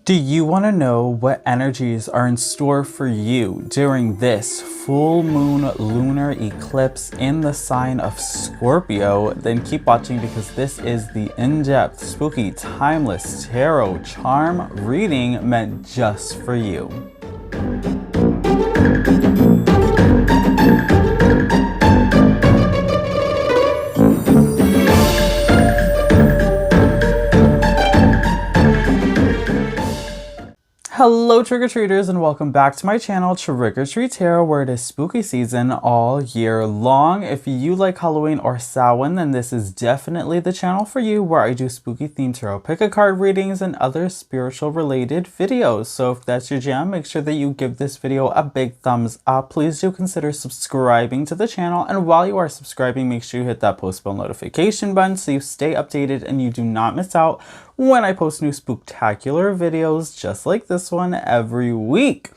Do you want to know what energies are in store for you during this full moon lunar eclipse in the sign of Scorpio? Then keep watching because this is the in-depth, spooky, timeless tarot charm reading meant just for you. Hello trick-or-treaters and welcome back to my channel TrickrTreatTarot, where it is spooky season all year long. If you like Halloween or Samhain, then this is definitely the channel for you, where I do spooky themed tarot pick-a-card readings and other spiritual related videos. So if that's your jam, make sure that you give this video a big thumbs up. Please do consider subscribing to the channel, and while you are subscribing, make sure you hit that post bell notification button so you stay updated and you do not miss out when I post new spooktacular videos just like this one every week.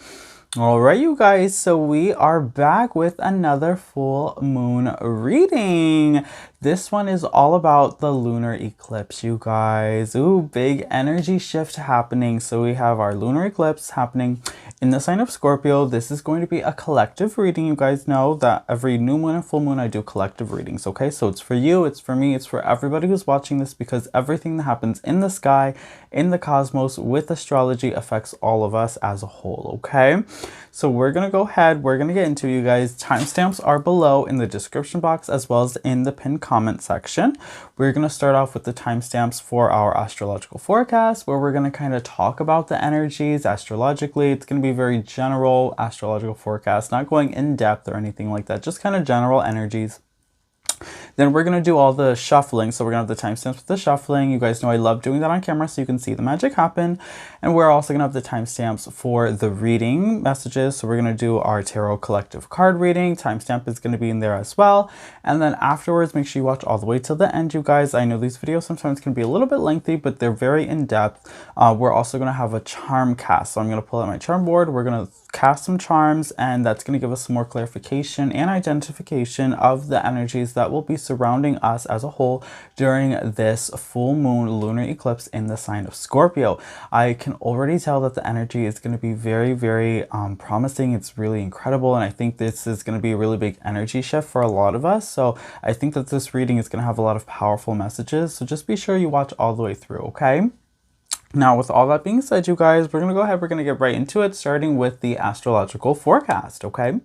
Alright you guys, so we are back with another full moon reading. This one is all about the lunar eclipse, you guys. Ooh, big energy shift happening. So we have our lunar eclipse happening in the sign of Scorpio. This is going to be a collective reading. You guys know that every new moon and full moon I do collective readings, okay? So it's for you, it's for me, it's for everybody who's watching this, because everything that happens in the sky, in the cosmos, with astrology affects all of us as a whole, okay? So we're going to go ahead, we're going to get into it, you guys. Timestamps are below in the description box as well as in the pinned comment section. We're going to start off with the timestamps for our astrological forecast, where we're going to kind of talk about the energies astrologically. It's going to be very general astrological forecast, not going in depth or anything like that, just kind of general energies. Then we're going to do all the shuffling. So we're going to have the timestamps with the shuffling. You guys know I love doing that on camera so you can see the magic happen. And we're also going to have the timestamps for the reading messages. So we're going to do our tarot collective card reading. Timestamp is going to be in there as well. And then afterwards, make sure you watch all the way till the end, you guys. I know these videos sometimes can be a little bit lengthy, but they're very in-depth. We're also going to have a charm cast. So I'm going to pull out my charm board. We're going to cast some charms, and that's going to give us some more clarification and identification of the energies that will be surrounding us as a whole during this full moon lunar eclipse in the sign of Scorpio. I can already tell that the energy is going to be very, very promising. It's really incredible, and I think this is going to be a really big energy shift for a lot of us. So I think that this reading is going to have a lot of powerful messages. So just be sure you watch all the way through, okay? Now, with all that being said, you guys, we're going to go ahead, we're going to get right into it, starting with the astrological forecast, okay?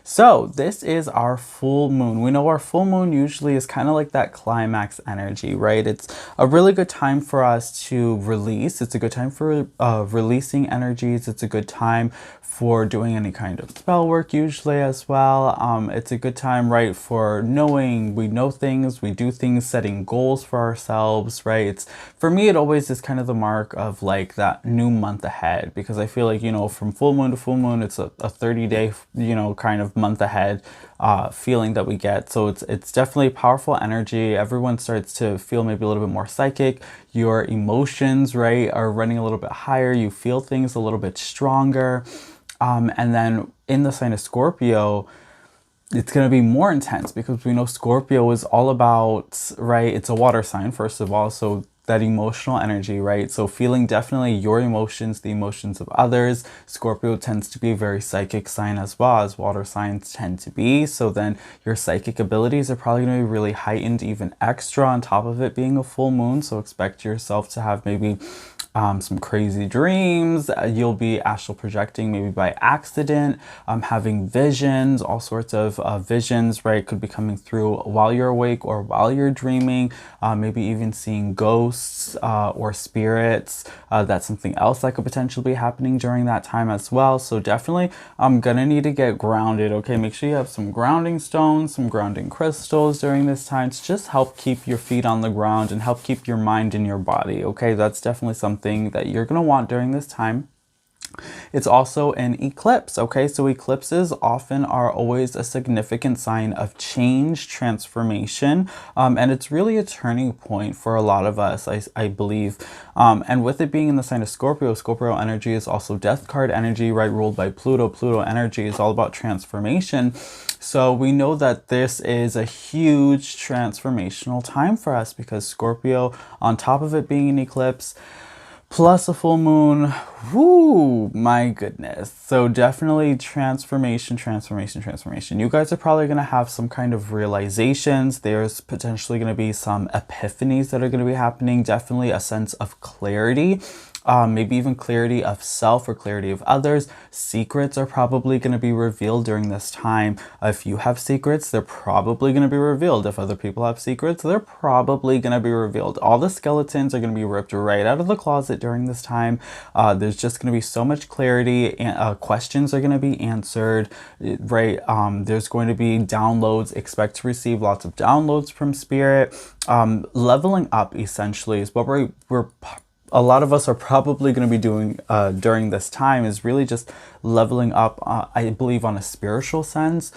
So this is our full moon. We know our full moon usually is kind of like that climax energy, right? It's a really good time for us to release. It's a good time for releasing energies. It's a good time for doing any kind of spell work usually as well. It's a good time, right, for knowing, we know things, we do things, setting goals for ourselves, right? It's, for me, it always is kind of the mark of like that new month ahead, because I feel like, you know, from full moon to full moon, it's a 30-day, you know, kind of month ahead feeling that we get. So it's definitely powerful energy. Everyone starts to feel maybe a little bit more psychic. Your emotions, right, are running a little bit higher. You feel things a little bit stronger. And then in the sign of Scorpio, it's going to be more intense, because we know Scorpio is all about, right, it's a water sign, first of all, so that emotional energy, right? So feeling definitely your emotions, the emotions of others. Scorpio tends to be a very psychic sign as well, as water signs tend to be. So then your psychic abilities are probably going to be really heightened, even extra on top of it being a full moon. So expect yourself to have maybe some crazy dreams. You'll be astral projecting maybe by accident, having visions, all sorts of visions, right? Could be coming through while you're awake or while you're dreaming, maybe even seeing ghosts or spirits. That's something else that could potentially be happening during that time as well. So definitely I'm gonna need to get grounded, okay? Make sure you have some grounding stones, some grounding crystals during this time to just help keep your feet on the ground and help keep your mind in your body, okay? That's definitely something that you're going to want during this time. It's also an eclipse, okay? So eclipses often are always a significant sign of change, transformation, and it's really a turning point for a lot of us, I believe. And with it being in the sign of Scorpio, Scorpio energy is also death card energy, right? Ruled by Pluto. Pluto energy is all about transformation. So we know that this is a huge transformational time for us, because Scorpio, on top of it being an eclipse, plus a full moon. Whoo, my goodness. So definitely transformation. You guys are probably going to have some kind of realizations. There's potentially going to be some epiphanies that are going to be happening. Definitely a sense of clarity. Maybe even clarity of self or clarity of others. Secrets are probably going to be revealed during this time. If you have secrets, they're probably going to be revealed. If other people have secrets, they're probably going to be revealed. All the skeletons are going to be ripped right out of the closet during this time. There's just going to be so much clarity, and questions are going to be answered, right? There's going to be downloads. Expect to receive lots of downloads from spirit. Leveling up essentially is what we're a lot of us are probably going to be doing during this time, is really just leveling up, I believe, on a spiritual sense,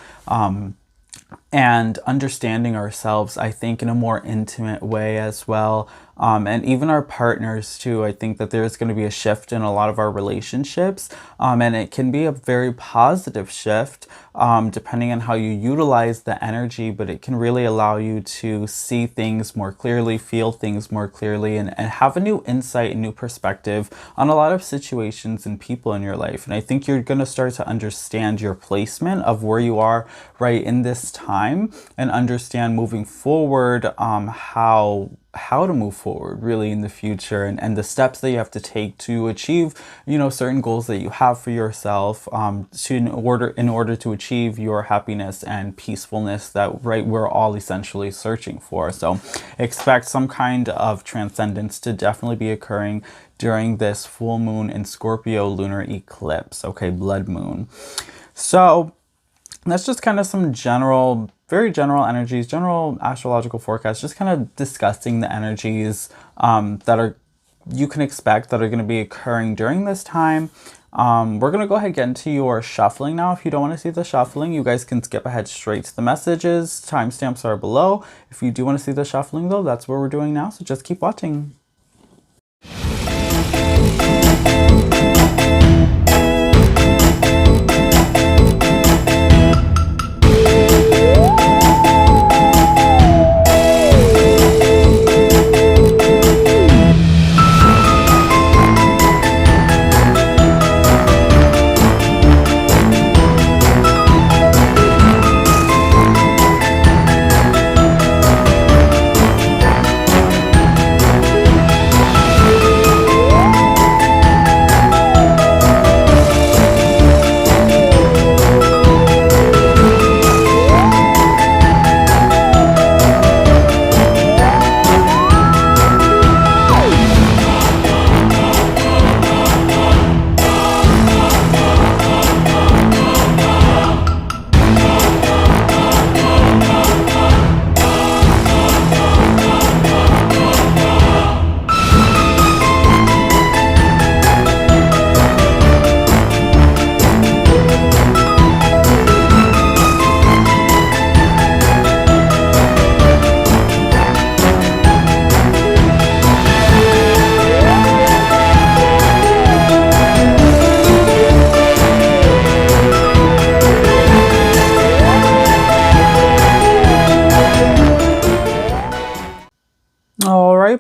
and understanding ourselves, I think, in a more intimate way as well. And even our partners too. I think that there's going to be a shift in a lot of our relationships, and it can be a very positive shift, depending on how you utilize the energy, but it can really allow you to see things more clearly, feel things more clearly, and have a new insight, a new perspective on a lot of situations and people in your life. And I think you're going to start to understand your placement of where you are right in this time, and understand moving forward, how to move forward really in the future, and the steps that you have to take to achieve, you know, certain goals that you have for yourself, in order to achieve your happiness and peacefulness that, right, we're all essentially searching for. So expect some kind of transcendence to definitely be occurring during this full moon in Scorpio lunar eclipse. Okay, blood moon. So that's just kind of some very general energies, general astrological forecast, just kind of discussing the energies you can expect that are going to be occurring during this time. We're going to go ahead and get into your shuffling now. If you don't want to see the shuffling, you guys can skip ahead straight to the messages. Timestamps are below. If you do want to see the shuffling though, that's what we're doing now. So just keep watching.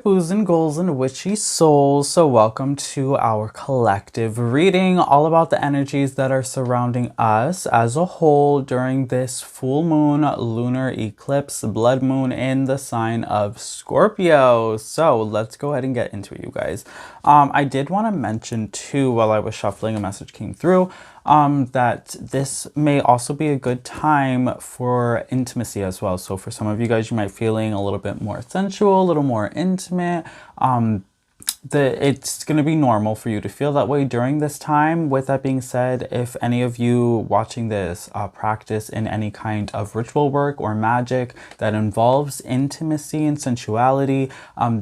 Boos and ghouls and witchy souls, so welcome to our collective reading all about the energies that are surrounding us as a whole during this full moon lunar eclipse blood moon in the sign of Scorpio. So let's go ahead and get into it, you guys. I did want to mention too, while I was shuffling, a message came through that this may also be a good time for intimacy as well. So for some of you guys, you might be feeling a little bit more sensual, a little more intimate. It's going to be normal for you to feel that way during this time. With that being said, if any of you watching this practice in any kind of ritual work or magic that involves intimacy and sensuality,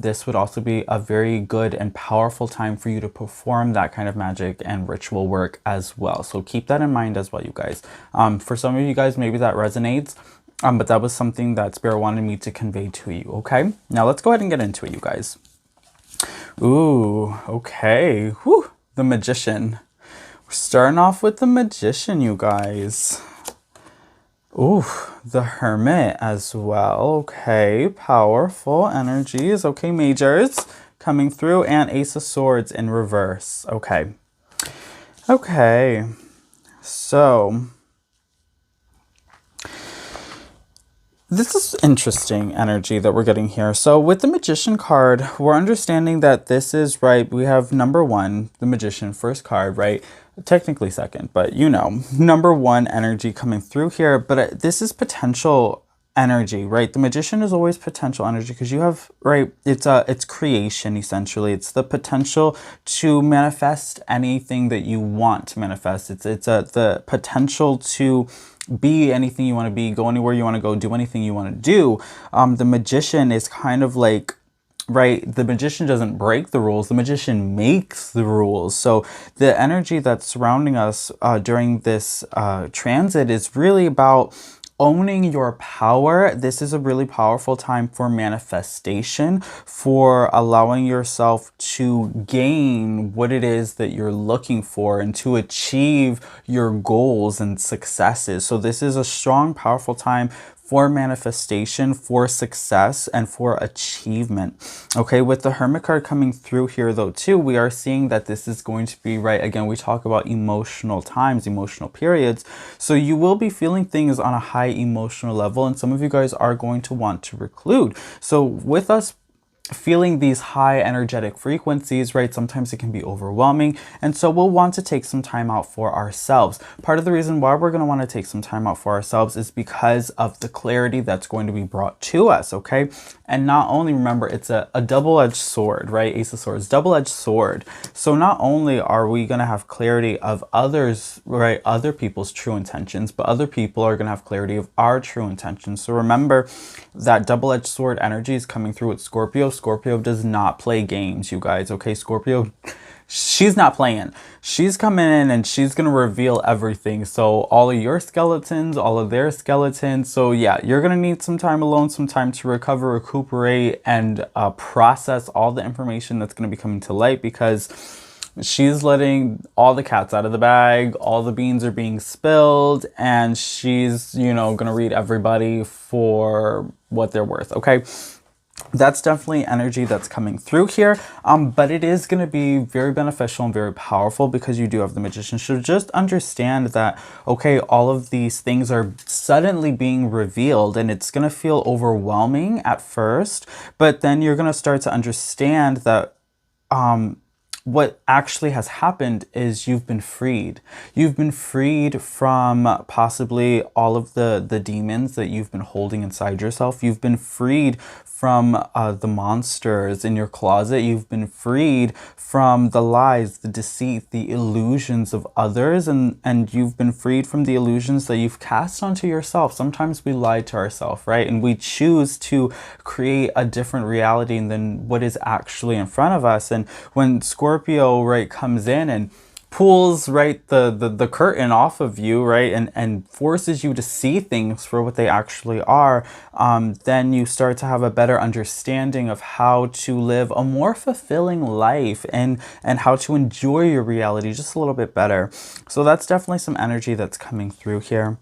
this would also be a very good and powerful time for you to perform that kind of magic and ritual work as well. So keep that in mind as well, you guys. For some of you guys, maybe that resonates. But that was something that Spirit wanted me to convey to you, okay? Now let's go ahead and get into it, you guys. Ooh, okay. Whew, the Magician. We're starting off with the Magician, you guys. Ooh, the Hermit as well. Okay, powerful energies. Okay, majors. coming through, and Ace of Swords in reverse. Okay. Okay. So this is interesting energy that we're getting here. So with the Magician card, we're understanding that this is, right, we have number one, the Magician, first card, right? Technically second, but you know, number one energy coming through here. But this is potential energy, right? The Magician is always potential energy because you have, right, it's creation essentially. It's the potential to manifest anything that you want to manifest. It's the potential to be anything you want to be, go anywhere you want to go, do anything you want to do. The Magician is kind of like, right, the Magician doesn't break the rules, the Magician makes the rules. So the energy that's surrounding us during this transit is really about owning your power. This is a really powerful time for manifestation, for allowing yourself to gain what it is that you're looking for and to achieve your goals and successes. So this is a strong, powerful time for manifestation, for success, and for achievement. Okay, with the Hermit card coming through here though too, we are seeing that this is going to be, right, again, we talk about emotional times, emotional periods. So you will be feeling things on a high emotional level, and some of you guys are going to want to reclude. So with us feeling these high energetic frequencies, right, sometimes it can be overwhelming, and so we'll want to take some time out for ourselves. Part of the reason why we're going to want to take some time out for ourselves is because of the clarity that's going to be brought to us. Okay, and not only, remember, it's a double-edged sword, right? Ace of Swords, double-edged sword. So not only are we going to have clarity of others, right, other people's true intentions, but other people are going to have clarity of our true intentions. So remember that double-edged sword energy is coming through with Scorpio. Scorpio does not play games, you guys. Okay, Scorpio, she's not playing. She's coming in and she's going to reveal everything. So all of your skeletons, all of their skeletons. So yeah, you're going to need some time alone, some time to recover, recuperate, and process all the information that's going to be coming to light, because she's letting all the cats out of the bag, all the beans are being spilled, and she's, you know, going to read everybody for what they're worth. Okay. That's definitely energy that's coming through here, but it is going to be very beneficial and very powerful because you do have the Magician. So just understand that, okay, all of these things are suddenly being revealed, and it's going to feel overwhelming at first, but then you're going to start to understand that what actually has happened is you've been freed. You've been freed from possibly all of the demons that you've been holding inside yourself. You've been freed from the monsters in your closet. You've been freed from the lies, the deceit, the illusions of others, and you've been freed from the illusions that you've cast onto yourself. Sometimes we lie to ourselves, right? And we choose to create a different reality than what is actually in front of us. And when Scorpio, right, comes in and pulls, right, the curtain off of you, right, and forces you to see things for what they actually are, then you start to have a better understanding of how to live a more fulfilling life and how to enjoy your reality just a little bit better. So that's definitely some energy that's coming through here.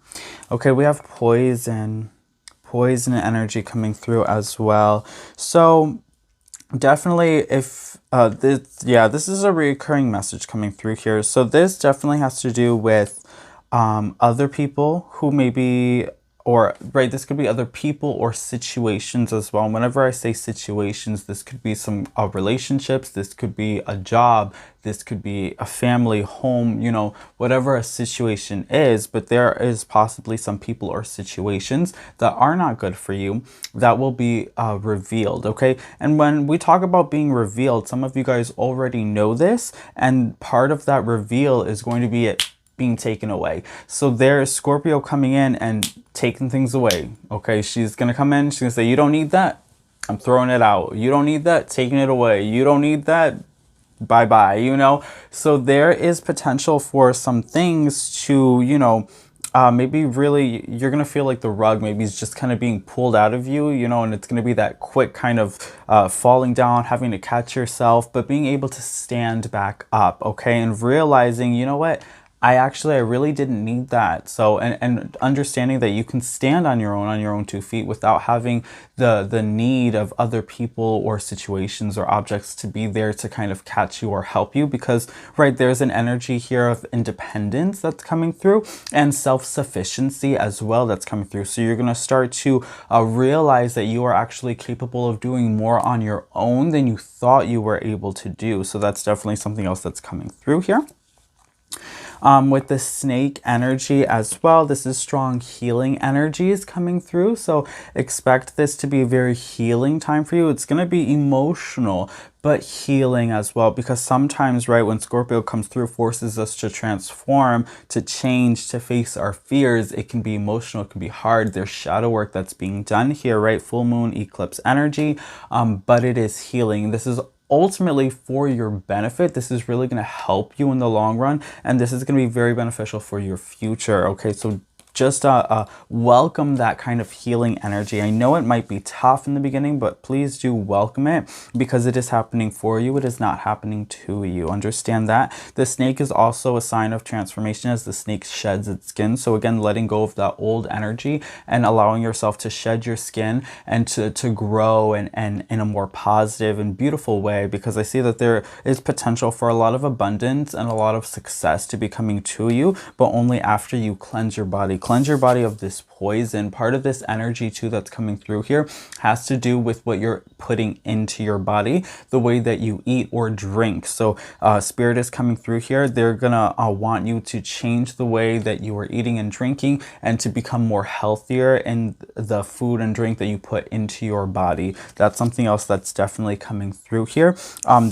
Okay, we have poison energy coming through as well. So definitely, if this is a recurring message coming through here. So this definitely has to do with other people who maybe, or right, this could be other people or situations as well. And whenever I say situations, this could be some relationships, this could be a job, this could be a family, home, you know, whatever a situation is. But there is possibly some people or situations that are not good for you that will be revealed. Okay, and when we talk about being revealed, some of you guys already know this, and part of that reveal is going to be it being taken away. So there's Scorpio coming in and taking things away. Okay, she's gonna come in, she's gonna say, you don't need that, I'm throwing it out. You don't need that, taking it away. You don't need that, bye-bye, you know. So there is potential for some things to, you know, maybe really you're gonna feel like the rug maybe is just kind of being pulled out of you, you know, and it's gonna be that quick kind of falling down, having to catch yourself, but being able to stand back up, okay, and realizing, you know what, I really didn't need that. So, and understanding that you can stand on your own 2 feet without having the need of other people or situations or objects to be there to kind of catch you or help you, because right, there's an energy here of independence that's coming through, and self-sufficiency as well that's coming through. So you're going to start to realize that you are actually capable of doing more on your own than you thought you were able to do. So that's definitely something else that's coming through here. With the snake energy as well, this is strong healing energies coming through. So expect this to be a very healing time for you. It's going to be emotional, but healing as well, because sometimes, right, when Scorpio comes through, forces us to transform, to change, to face our fears. It can be emotional, it can be hard. There's shadow work that's being done here, right? Full moon, eclipse energy, but it is healing. This is ultimately for your benefit. This is really going to help you in the long run, and this is going to be very beneficial for your future. Okay, so just welcome that kind of healing energy. I know it might be tough in the beginning, but please do welcome it, because it is happening for you. It is not happening to you. Understand that. The snake is also a sign of transformation as the snake sheds its skin. So again, letting go of that old energy and allowing yourself to shed your skin and to grow and in a more positive and beautiful way, because I see that there is potential for a lot of abundance and a lot of success to be coming to you, but only after you cleanse your body. Cleanse your body of this poison. Part of this energy too that's coming through here has to do with what you're putting into your body, the way that you eat or drink. So spirit is coming through here. They're gonna want you to change the way that you are eating and drinking, and to become more healthier in the food and drink that you put into your body. That's something else that's definitely coming through here.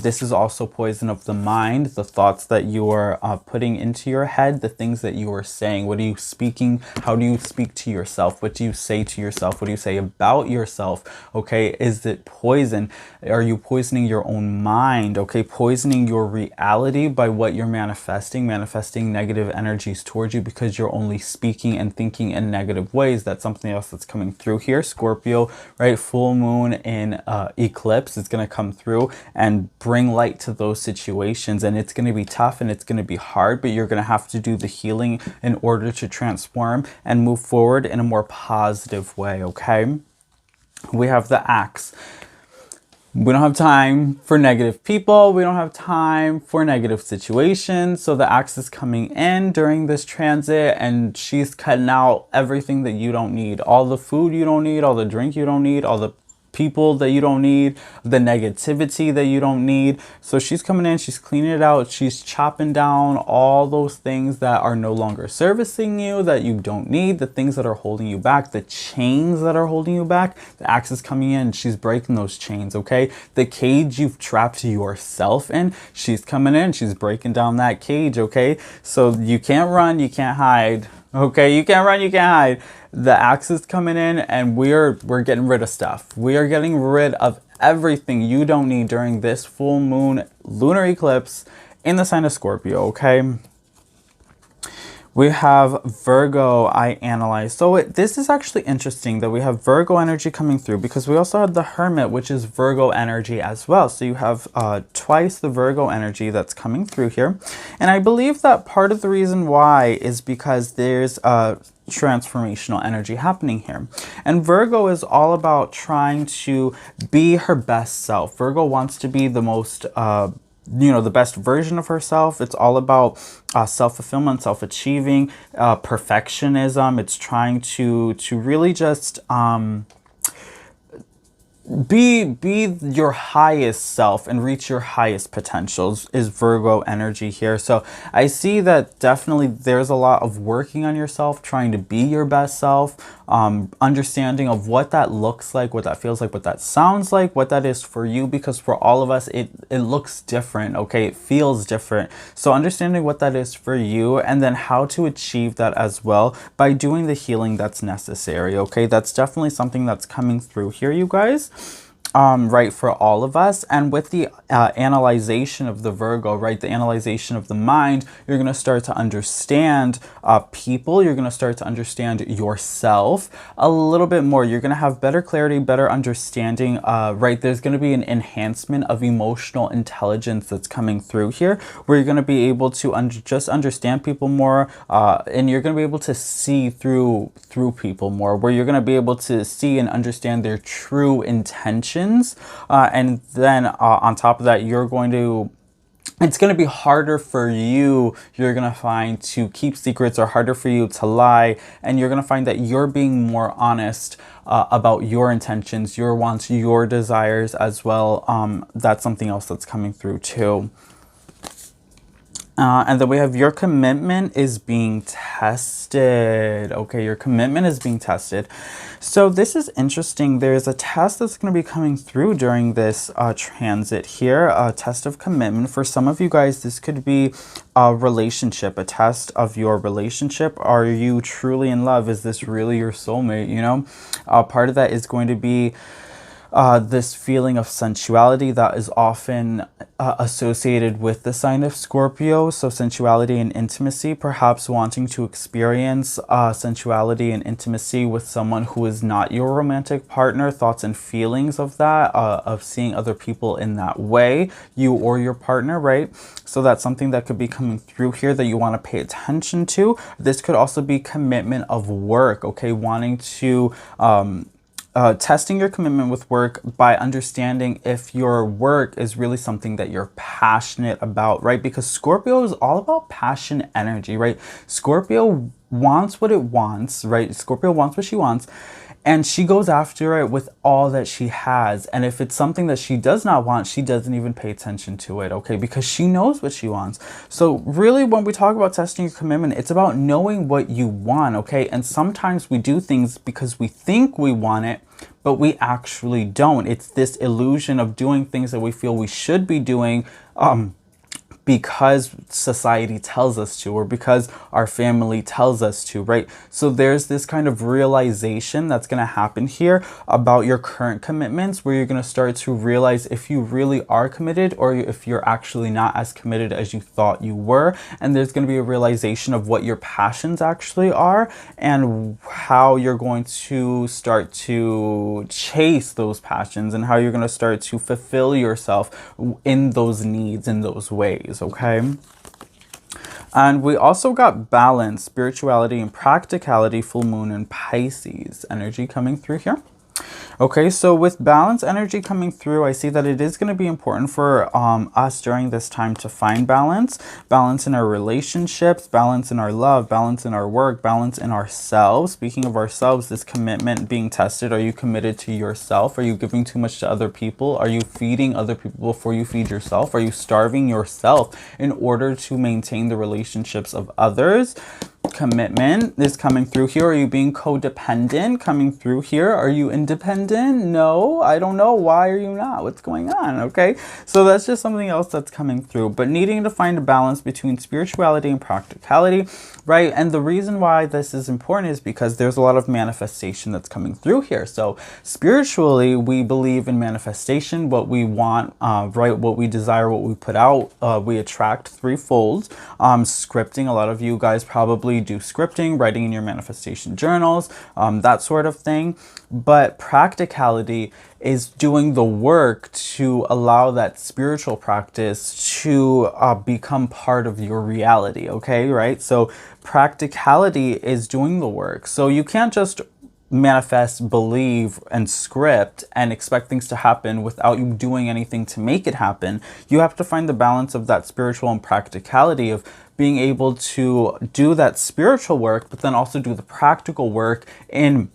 This is also poison of the mind, the thoughts that you are putting into your head, the things that you are saying. What are you speaking? How do you speak to yourself? What do you say to yourself? What do you say about yourself? Okay, is it poison? Are you poisoning your own mind? Okay, poisoning your reality by what you're manifesting negative energies towards you because you're only speaking and thinking in negative ways. That's something else that's coming through here. Scorpio, right? Full moon in eclipse is going to come through and bring light to those situations, and it's going to be tough and it's going to be hard, but you're going to have to do the healing in order to transform and move forward in a more positive way. Okay, we have the axe. We don't have time for negative people. We don't have time for negative situations. So the axe is coming in during this transit, and she's cutting out everything that you don't need. All the food you don't need, all the drink you don't need, all the people that you don't need, the negativity that you don't need. So she's coming in, she's cleaning it out, she's chopping down all those things that are no longer servicing you, that you don't need, the things that are holding you back, the chains that are holding you back. The axe is coming in, she's breaking those chains. Okay, the cage you've trapped yourself in, she's coming in, she's breaking down that cage. Okay, so you can't run, you can't hide. Okay, you can't run, you can't hide. The axe is coming in, and we're getting rid of stuff. We are getting rid of everything you don't need during this full moon lunar eclipse in the sign of Scorpio. Okay, we have Virgo, I analyze. So this is actually interesting that we have Virgo energy coming through, because we also have the Hermit, which is Virgo energy as well. So you have twice the Virgo energy that's coming through here. And I believe that part of the reason why is because there's a transformational energy happening here. And Virgo is all about trying to be her best self. Virgo wants to be the most the best version of herself. It's all about self-fulfillment, self-achieving, perfectionism. It's trying to really just be your highest self and reach your highest potentials is Virgo energy here. So I see that definitely there's a lot of working on yourself, trying to be your best self, understanding of what that looks like, what that feels like, what that sounds like, what that is for you, because for all of us it looks different. Okay, it feels different. So understanding what that is for you, and then how to achieve that as well by doing the healing that's necessary. Okay, that's definitely something that's coming through here, you guys. right, for all of us. And with the analyzation of the Virgo, right, the analyzation of the mind, you're going to start to understand people. You're going to start to understand yourself a little bit more. You're going to have better clarity, better understanding, right? There's going to be an enhancement of emotional intelligence that's coming through here, where you're going to be able to just understand people more, and you're going to be able to see through people more, where you're going to be able to see and understand their true intentions. And then on top of that, it's going to be harder for you're going to find, to keep secrets, or harder for you to lie. And you're going to find that you're being more honest about your intentions, your wants, your desires as well. That's something else that's coming through too. And then we have your commitment is being tested. Okay, your commitment is being tested. So this is interesting. There's a test that's going to be coming through during this transit here, a test of commitment. For some of you guys, this could be a relationship, a test of your relationship. Are you truly in love? Is this really your soulmate? You know, part of that is going to be this feeling of sensuality that is often associated with the sign of Scorpio. So sensuality and intimacy, perhaps wanting to experience sensuality and intimacy with someone who is not your romantic partner, thoughts and feelings of that, of seeing other people in that way, you or your partner, right? So that's something that could be coming through here that you want to pay attention to. This could also be commitment of work, okay? Wanting to testing your commitment with work by understanding if your work is really something that you're passionate about, right? Because Scorpio is all about passion energy, right? Scorpio wants what it wants, right? Scorpio wants what she wants, and she goes after it with all that she has. And if it's something that she does not want, she doesn't even pay attention to it, okay? Because she knows what she wants. So really, when we talk about testing your commitment, it's about knowing what you want, okay? And sometimes we do things because we think we want it, but we actually don't. It's this illusion of doing things that we feel we should be doing because society tells us to, or because our family tells us to, right? So there's this kind of realization that's going to happen here about your current commitments, where you're going to start to realize if you really are committed, or if you're actually not as committed as you thought you were. And there's going to be a realization of what your passions actually are, and how you're going to start to chase those passions, and how you're going to start to fulfill yourself in those needs, in those ways. Okay, and we also got balance, spirituality, and practicality, full moon and Pisces energy coming through here. Okay, so with balance energy coming through, I see that it is going to be important for us during this time to find balance. Balance in our relationships, balance in our love, balance in our work, balance in ourselves. Speaking of ourselves, this commitment being tested. Are you committed to yourself? Are you giving too much to other people? Are you feeding other people before you feed yourself? Are you starving yourself in order to maintain the relationships of others? Commitment is coming through here. Are you being codependent? Coming through here. Are you independent? No, I don't know. Why are you not? What's going on? Okay, so that's just something else that's coming through. But needing to find a balance between spirituality and practicality, right? And the reason why this is important is because there's a lot of manifestation that's coming through here. So spiritually, we believe in manifestation, what we want, right? What we desire, what we put out, we attract threefold. Scripting, a lot of you guys probably do scripting, writing in your manifestation journals, that sort of thing. But practicality is doing the work to allow that spiritual practice to become part of your reality, okay, right? So practicality is doing the work. So you can't just manifest, believe, and script and expect things to happen without you doing anything to make it happen. You have to find the balance of that spiritual and practicality of being able to do that spiritual work, but then also do the practical work in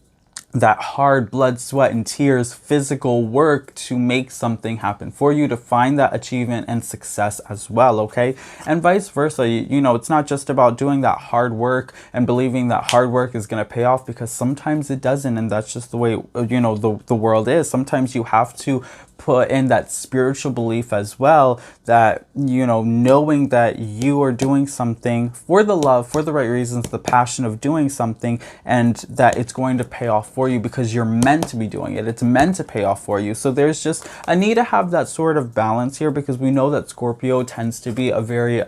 that hard blood, sweat, and tears physical work to make something happen for you, to find that achievement and success as well, okay? And vice versa. You know, it's not just about doing that hard work and believing that hard work is going to pay off, because sometimes it doesn't, and that's just the way, you know, the world is. Sometimes you have to put in that spiritual belief as well, that, you know, knowing that you are doing something for the love, for the right reasons, the passion of doing something, and that it's going to pay off for you because you're meant to be doing it. It's meant to pay off for you. So there's just a need to have that sort of balance here, because we know that Scorpio tends to be a very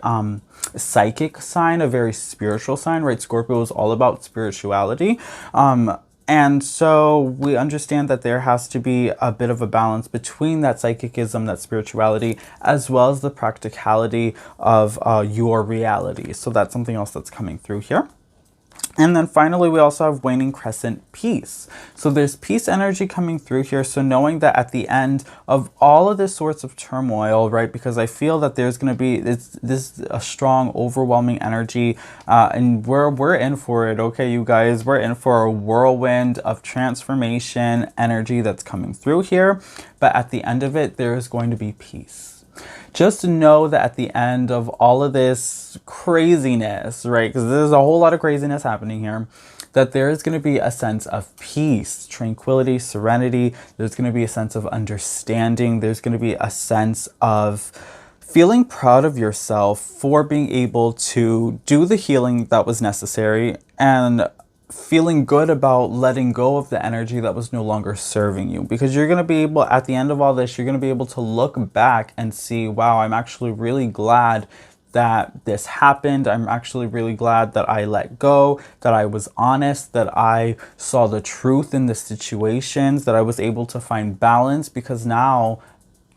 psychic sign, a very spiritual sign, right? Scorpio is all about spirituality. And so we understand that there has to be a bit of a balance between that psychicism, that spirituality, as well as the practicality of your reality. So that's something else that's coming through here. And then finally, we also have waning crescent peace. So there's peace energy coming through here. So knowing that at the end of all of this sorts of turmoil, right? Because I feel that there's going to be this a strong, overwhelming energy, and we're in for it. Okay, you guys, we're in for a whirlwind of transformation energy that's coming through here. But at the end of it, there is going to be peace. Just know that at the end of all of this craziness, right, because there's a whole lot of craziness happening here, that there is going to be a sense of peace, tranquility, serenity. There's going to be a sense of understanding. There's going to be a sense of feeling proud of yourself for being able to do the healing that was necessary, and feeling good about letting go of the energy that was no longer serving you, because you're going to be able, at the end of all this, you're going to be able to look back and see, wow, I'm actually really glad that this happened. I'm actually really glad that I let go, that I was honest, that I saw the truth in the situations, that I was able to find balance, because now,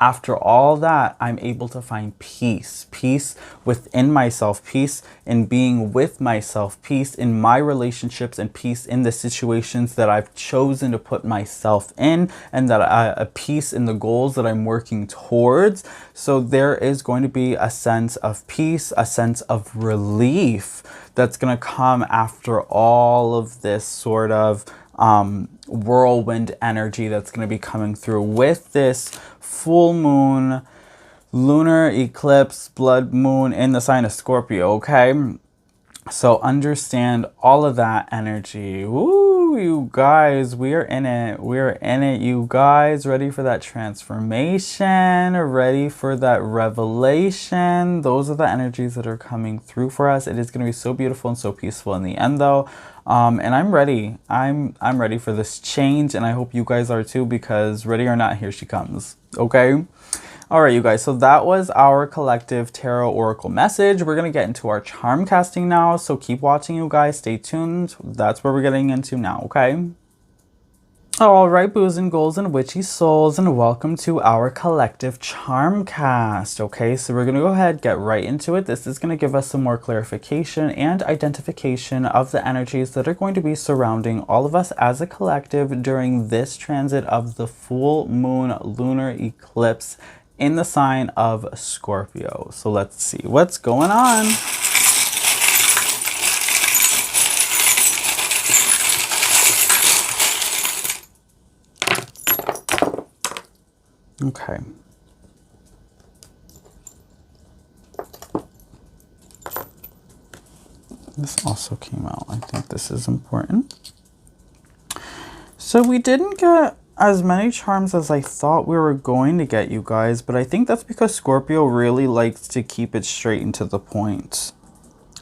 after all that, I'm able to find peace. Peace within myself, peace in being with myself, peace in my relationships, and peace in the situations that I've chosen to put myself in, and that a peace in the goals that I'm working towards. So there is going to be a sense of peace, a sense of relief that's going to come after all of this sort of whirlwind energy that's going to be coming through with this full moon, lunar eclipse, blood moon in the sign of Scorpio, okay? So understand all of that energy. Woo, you guys, we are in it. We are in it, you guys. Ready for that transformation, ready for that revelation. Those are the energies that are coming through for us. It is going to be so beautiful and so peaceful in the end, though. And I'm ready. I'm ready for this change, and I hope you guys are too, because ready or not, here she comes. Okay? All right, you guys. So that was our collective tarot oracle message. We're going to get into our charm casting now. So keep watching, you guys. Stay tuned. That's where we're getting into now. Okay? All right, boos and ghouls and witchy souls, and welcome to our collective charm cast. Okay, so we're going to go ahead, get right into it. This is going to give us some more clarification and identification of the energies that are going to be surrounding all of us as a collective during this transit of the full moon lunar eclipse in the sign of Scorpio. So let's see what's going on. Okay. This also came out. I think this is important. So we didn't get as many charms as I thought we were going to get, you guys, but I think that's because Scorpio really likes to keep it straight and to the point.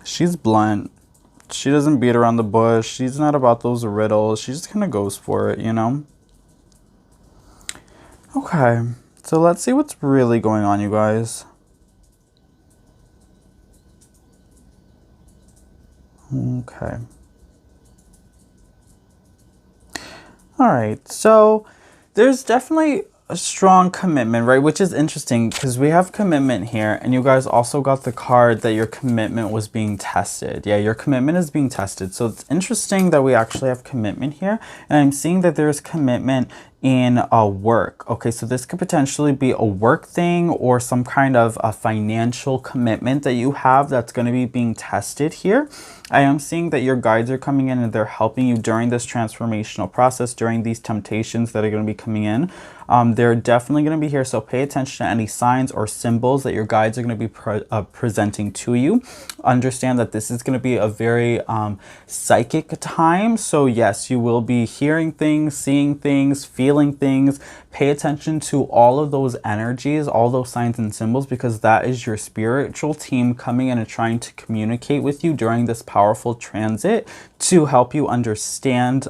She's blunt. She doesn't beat around the bush. She's not about those riddles. She just kind of goes for it, you know? Okay, so let's see what's really going on, you guys. Okay. All right, so there's definitely a strong commitment, right? Which is interesting because we have commitment here, and you guys also got the card that your commitment was being tested. Yeah, your commitment is being tested. So it's interesting that we actually have commitment here, and I'm seeing that there's commitment in work. Okay, so this could potentially be a work thing or some kind of a financial commitment that you have that's going to be being tested here. I am seeing that your guides are coming in and they're helping you during this transformational process, during these temptations that are going to be coming in. They're definitely going to be here, so pay attention to any signs or symbols that your guides are going to be presenting to you. Understand that this is going to be a very psychic time, so yes, you will be hearing things, seeing things, feeling feeling things. Pay attention to all of those energies, all those signs and symbols, because that is your spiritual team coming in and trying to communicate with you during this powerful transit to help you understand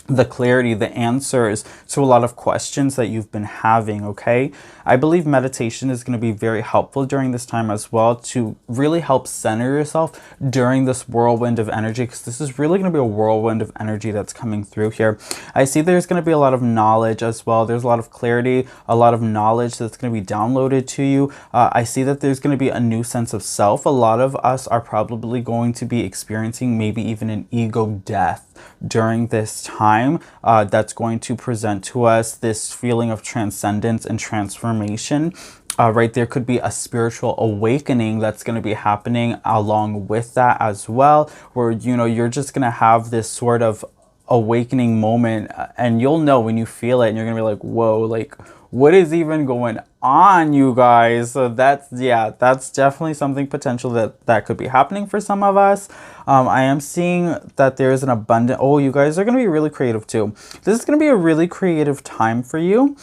the clarity, the answers to a lot of questions that you've been having, okay? I believe meditation is going to be very helpful during this time as well to really help center yourself during this whirlwind of energy, because this is really going to be a whirlwind of energy that's coming through here. I see there's going to be a lot of knowledge as well. There's a lot of clarity, a lot of knowledge that's going to be downloaded to you. I see that there's going to be a new sense of self. A lot of us are probably going to be experiencing maybe even an ego death during this time. That's going to present to us this feeling of transcendence and transformation. Right, there could be a spiritual awakening that's going to be happening along with that as well, where, you know, you're just going to have this sort of awakening moment, and you'll know when you feel it, and you're going to be like, whoa, like, what is even going on, you guys? So that's, yeah, that's definitely something potential that could be happening for some of us. I am seeing that there is an abundant, oh, you guys are going to be really creative too. This is going to be a really creative time for you.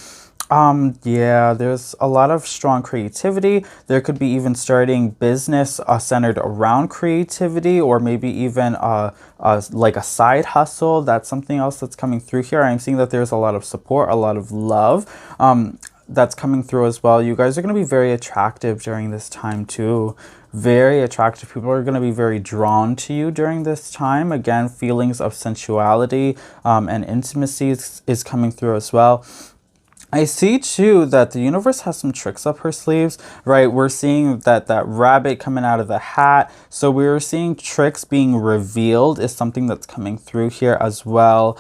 Yeah, there's a lot of strong creativity. There could be even starting business centered around creativity, or maybe even like a side hustle. That's something else that's coming through here. I'm seeing that there's a lot of support, a lot of love that's coming through as well. You guys are going to be very attractive during this time too. Very attractive. People are going to be very drawn to you during this time. Again, feelings of sensuality and intimacy is coming through as well. I see too that the universe has some tricks up her sleeves, right? We're seeing that rabbit coming out of the hat. So we're seeing tricks being revealed is something that's coming through here as well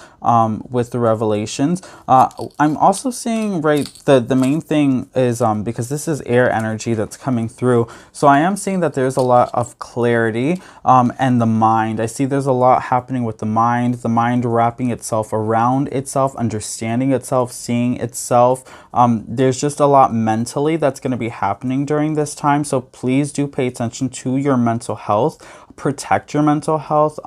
with the revelations. I'm also seeing, right, the main thing is because this is air energy that's coming through. So I am seeing that there's a lot of clarity and the mind. I see there's a lot happening with the mind wrapping itself around itself, understanding itself, seeing itself. There's just a lot mentally that's going to be happening during this time. So please do pay attention to your mental health, protect your mental health,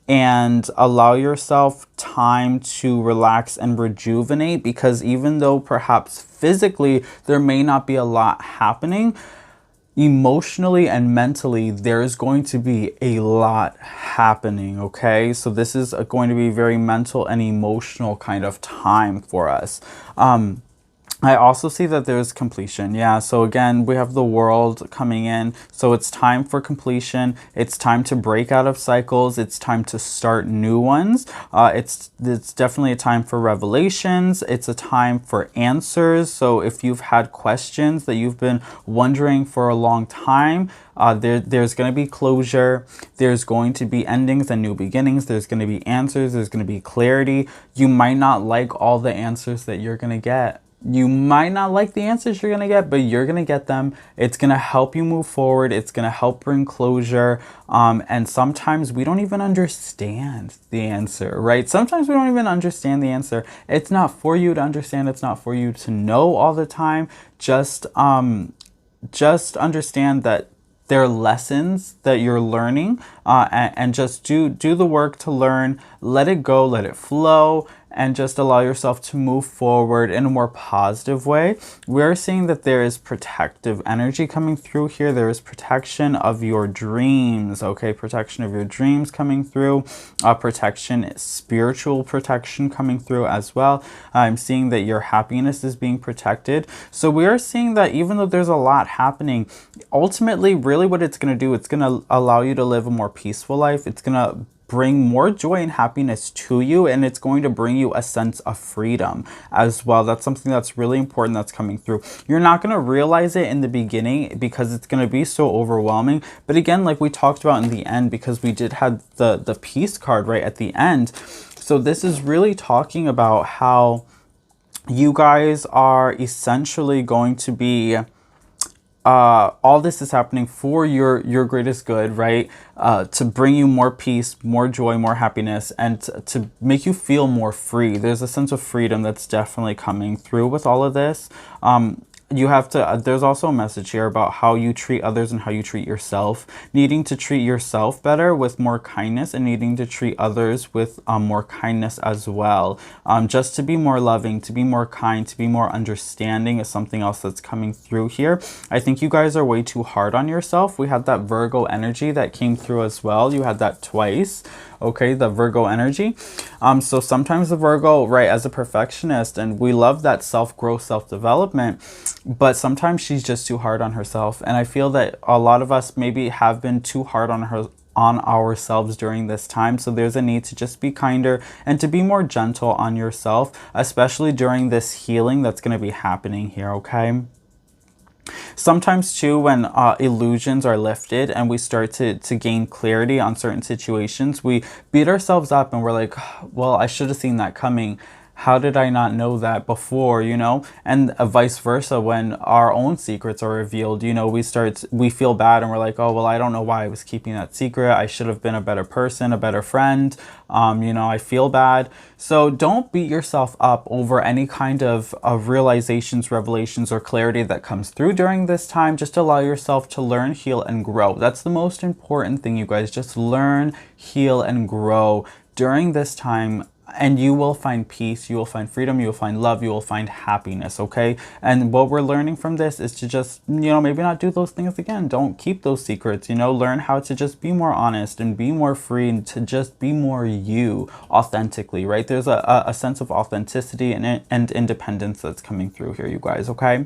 and allow yourself time to relax and rejuvenate, because even though perhaps physically there may not be a lot happening, emotionally and mentally, there's going to be a lot happening, okay? So this is going to be very mental and emotional kind of time for us. I also see that there's completion. Yeah, so again, we have the world coming in. So it's time for completion. It's time to break out of cycles. It's time to start new ones. It's definitely a time for revelations. It's a time for answers. So if you've had questions that you've been wondering for a long time, there's going to be closure. There's going to be endings and new beginnings. There's going to be answers. There's going to be clarity. You might not like all the answers that you're going to get. You might not like the answers you're going to get, but you're going to get them. It's going to help you move forward. It's going to help bring closure. And sometimes we don't even understand the answer, right? Sometimes we don't even understand the answer. It's not for you to understand. It's not for you to know all the time. Just understand that there are lessons that you're learning, and just do the work to learn. Let it go, let it flow, and just allow yourself to move forward in a more positive way. We're seeing that there is protective energy coming through here. There is protection of your dreams, okay? Protection of your dreams coming through. Protection, spiritual protection coming through as well. I'm seeing that your happiness is being protected. So we are seeing that even though there's a lot happening, ultimately, really what it's going to do, it's going to allow you to live a more peaceful life. It's going to bring more joy and happiness to you, and it's going to bring you a sense of freedom as well. That's something that's really important that's coming through. You're not going to realize it in the beginning because it's going to be so overwhelming, but again, like we talked about in the end, because we did have the peace card right at the end. So this is really talking about how you guys are essentially going to be all this is happening for your greatest good, right? To bring you more peace, more joy, more happiness, and to make you feel more free. There's a sense of freedom that's definitely coming through with all of this. you have to, there's also a message here about how you treat others and how you treat yourself. Needing to treat yourself better with more kindness and needing to treat others with more kindness as well. Just to be more loving, to be more kind, to be more understanding is something else that's coming through here. I think you guys are way too hard on yourself. We had that Virgo energy that came through as well. You had that twice. Okay, the Virgo energy. So sometimes the Virgo, right, as a perfectionist, and we love that self-growth, self-development, but sometimes she's just too hard on herself. And I feel that a lot of us maybe have been too hard on ourselves during this time. So there's a need to just be kinder and to be more gentle on yourself, especially during this healing that's going to be happening here, okay? Sometimes too, when illusions are lifted and we start to gain clarity on certain situations, we beat ourselves up and we're like, well, I should have seen that coming. How did I not know that before, you know? And vice versa, when our own secrets are revealed, you know, we feel bad and we're like, oh, well, I don't know why I was keeping that secret. I should have been a better person, a better friend. You know, I feel bad. So don't beat yourself up over any kind of realizations, revelations, or clarity that comes through during this time. Just allow yourself to learn, heal, and grow. That's the most important thing, you guys. Just learn, heal, and grow during this time. And you will find peace, you will find freedom, you will find love, you will find happiness, okay? And what we're learning from this is to just, you know, maybe not do those things again. Don't keep those secrets, you know? Learn how to just be more honest and be more free and to just be more you authentically, right? There's a sense of authenticity and independence that's coming through here, you guys, okay?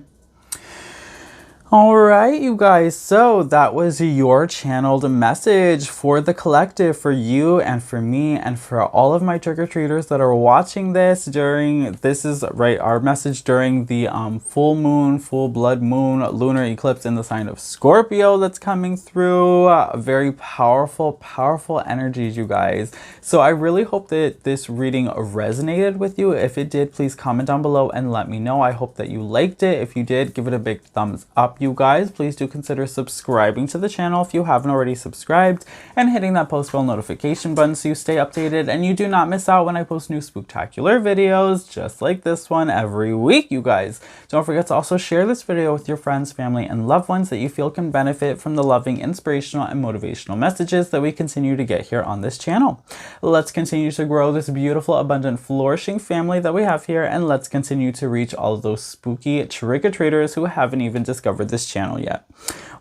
All right, you guys, so that was your channeled message for the collective, for you and for me and for all of my trick-or-treaters that are watching this this is right, our message during the full moon, full blood moon, lunar eclipse in the sign of Scorpio that's coming through. Very powerful, powerful energies, you guys. So I really hope that this reading resonated with you. If it did, please comment down below and let me know. I hope that you liked it. If you did, give it a big thumbs up. You guys, please do consider subscribing to the channel if you haven't already subscribed and hitting that post bell notification button so you stay updated and you do not miss out when I post new spooktacular videos just like this one every week, you guys. Don't forget to also share this video with your friends, family, and loved ones that you feel can benefit from the loving, inspirational, and motivational messages that we continue to get here on this channel. Let's continue to grow this beautiful, abundant, flourishing family that we have here, and let's continue to reach all of those spooky trick-or-treaters who haven't even discovered this channel yet.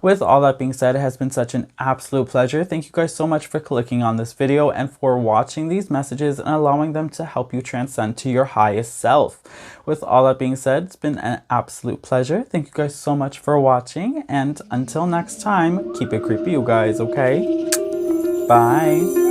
With all that being said, it has been such an absolute pleasure. Thank you guys so much for clicking on this video and for watching these messages and allowing them to help you transcend to your highest self. With all that being said, it's been an absolute pleasure. Thank you guys so much for watching, and until next time, keep it creepy, you guys, okay? Bye.